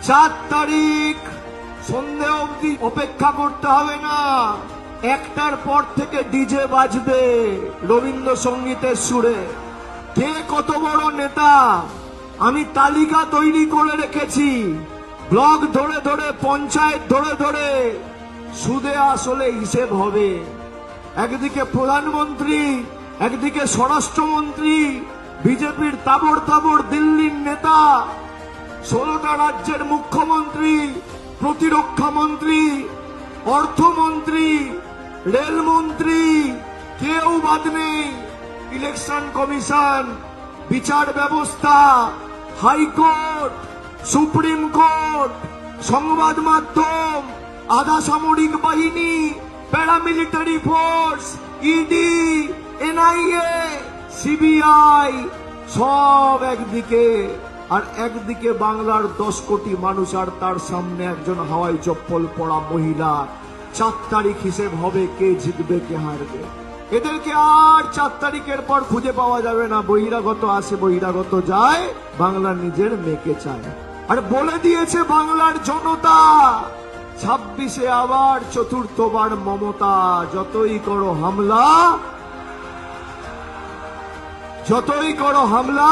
4 তারিখ সন্ধে অবধি অপেক্ষা করতে হবে না, 1টার পর থেকে ডিজে বাজবে রবীন্দ্রসঙ্গীতের সুরে। কে কত বড় নেতা আমি তালিকা তৈরি করে রেখেছি, ব্লক ধরে ধরে, পঞ্চায়েত ধরে ধরে সুদে আসলে হিসেব হবে। একদিকে প্রধানমন্ত্রী, একদিকে স্বরাষ্ট্রমন্ত্রী, বিজেপির তাবড় তাবড় দিল্লির নেতা, 16টা রাজ্যের মুখ্যমন্ত্রী, প্রতিরক্ষা মন্ত্রী, অর্থমন্ত্রী, রেলমন্ত্রী, কেউ বাদ নেই। ইলেকশন কমিশন, বিচার ব্যবস্থা, হাইকোর্ট, সুপ্রিম কোর্ট, সংবাদ মাধ্যম, আধা সামরিক বাহিনী, paramilitary force, ED, NIA, CBI সব একদিকে, আর একদিকে বাংলার 10 কোটি মানুষ, আর তার সামনে একজন হাওয়াই চপ্পল পরা মহিলা। 4 তারিখ হিসেব হবে কে জিতবে কে হারবে। এদেরকে আর 4 তারিখের পর খুঁজে পাওয়া যাবে না। বহিরাগত আসে, বহিরাগত যায়, বাংলা নিজের মেয়েকে চায়। আর বলে দিয়েছে বাংলার জনতা, 26-এ আবার চতুর্থবার মমতা। যতই করো হামলা, যতই করো হামলা,